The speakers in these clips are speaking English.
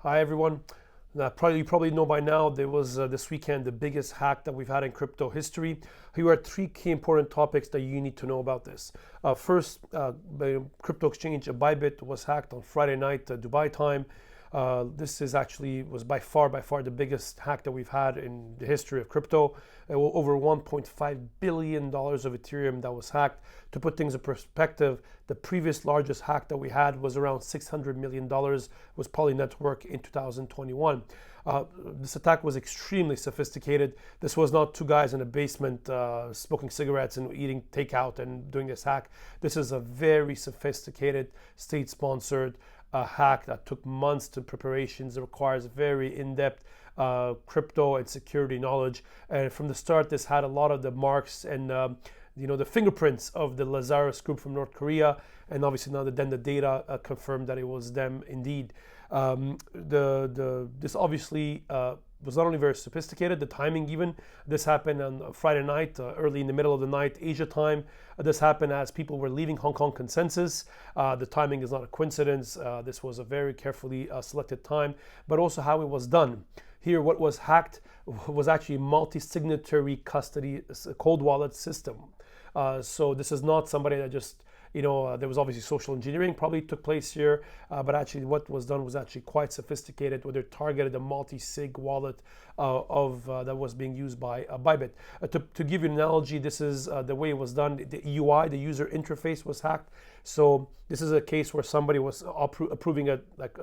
Hi everyone. Now, you probably know by now there was this weekend the biggest hack that we've had in crypto history. Here are three key important topics that you need to know about this. First, the crypto exchange Bybit was hacked on Friday night, Dubai time. This was by far the biggest hack that we've had in the history of crypto. Over $1.5 billion of Ethereum that was hacked. To put things in perspective, the previous largest hack that we had was around $600 million, was Poly Network in 2021. This attack was extremely sophisticated. This was not two guys in a basement smoking cigarettes and eating takeout and doing this hack. This is a very sophisticated, state-sponsored hack that took months to preparations. It requires very in-depth crypto and security knowledge. And from the start, this had a lot of the marks and the fingerprints of the Lazarus group from North Korea. And obviously now then the data confirmed that it was them indeed. This obviously was not only very sophisticated, the timing even. This happened on Friday night, early in the middle of the night, Asia time. This happened as people were leaving Hong Kong consensus. The timing is not a coincidence. This was a very carefully selected time, but also how it was done. Here, what was hacked was actually multi-signatory custody cold wallet system. So this is not somebody that just there was obviously social engineering probably took place here, but actually what was done was actually quite sophisticated, where they targeted a multi-sig wallet that was being used by Bybit. To give you an analogy, this is the way it was done. The UI, the user interface, was hacked. So this is a case where somebody was approving a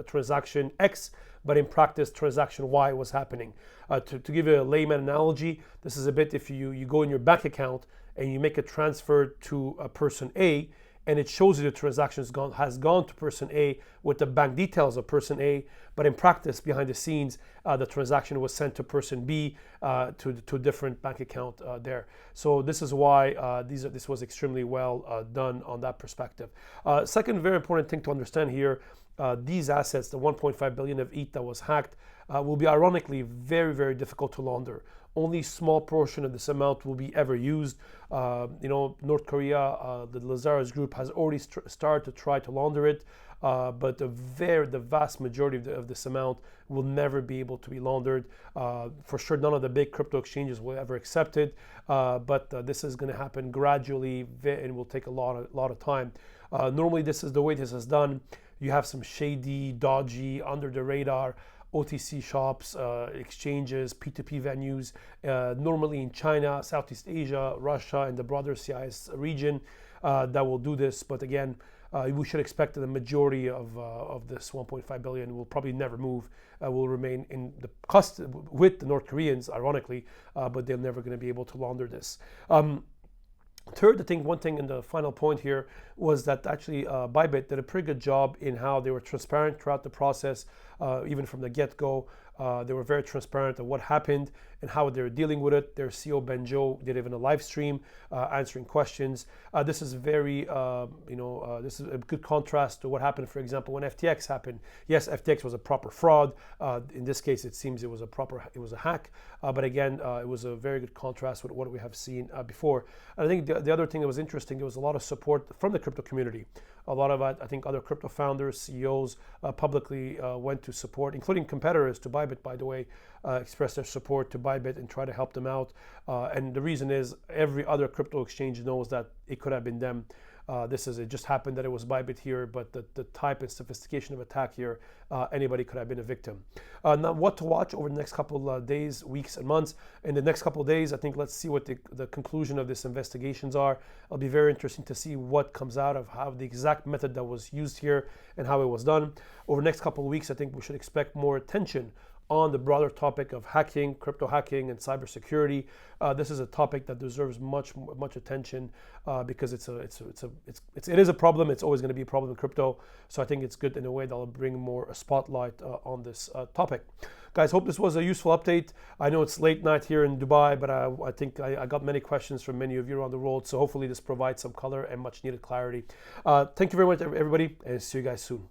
transaction X, but in practice, transaction Y was happening. To give you a layman analogy, this is a bit if you go in your bank account and you make a transfer to a person A, and it shows you the transaction has gone to person A with the bank details of person A, but in practice, behind the scenes, the transaction was sent to person B to a different bank account there. So this is why this was extremely well done on that perspective. Second very important thing to understand here, these assets, the 1.5 billion of ETH that was hacked, will be ironically very, very difficult to launder. Only small portion of this amount will be ever used. North Korea, the Lazarus group has already started to try to launder it, but the vast majority of this amount will never be able to be laundered. For sure, none of the big crypto exchanges will ever accept it, but this is going to happen gradually and will take a lot of time. Normally, this is the way this is done. You have some shady, dodgy, under the radar OTC shops, exchanges, P2P venues, normally in China, Southeast Asia, Russia, and the broader CIS region that will do this. But again, we should expect that the majority of this 1.5 billion will probably never move, will remain in the with the North Koreans, ironically, but they're never going to be able to launder this. Third, I think one thing in the final point here was that actually Bybit did a pretty good job in how they were transparent throughout the process, even from the get-go. They were very transparent on what happened and how they were dealing with it. Their CEO Benjo did even a live stream answering questions. This is this is a good contrast to what happened, for example, when FTX happened. Yes, FTX was a proper fraud. In this case, it seems it was a hack. But again, it was a very good contrast with what we have seen before. And I think the other thing that was interesting, there was a lot of support from the crypto community. A lot of, I think, other crypto founders, CEOs publicly went to support, including competitors to Bybit, by the way, expressed their support to Bybit and try to help them out. And the reason is every other crypto exchange knows that it could have been them. It just happened that it was Bybit here, but the type and sophistication of attack here, anybody could have been a victim. Now, what to watch over the next couple of days, weeks, and months. In the next couple of days, I think let's see what the conclusion of this investigations are. It'll be very interesting to see what comes out of how the exact method that was used here and how it was done. Over the next couple of weeks, I think we should expect more attention on the broader topic of hacking, crypto hacking, and cybersecurity. This is a topic that deserves much attention because it is a problem. It's always going to be a problem in crypto. So I think it's good in a way that will bring more a spotlight on this topic. Guys, hope this was a useful update. I know it's late night here in Dubai, but I think I got many questions from many of you around the world. So hopefully this provides some color and much needed clarity. Thank you very much, everybody, and see you guys soon.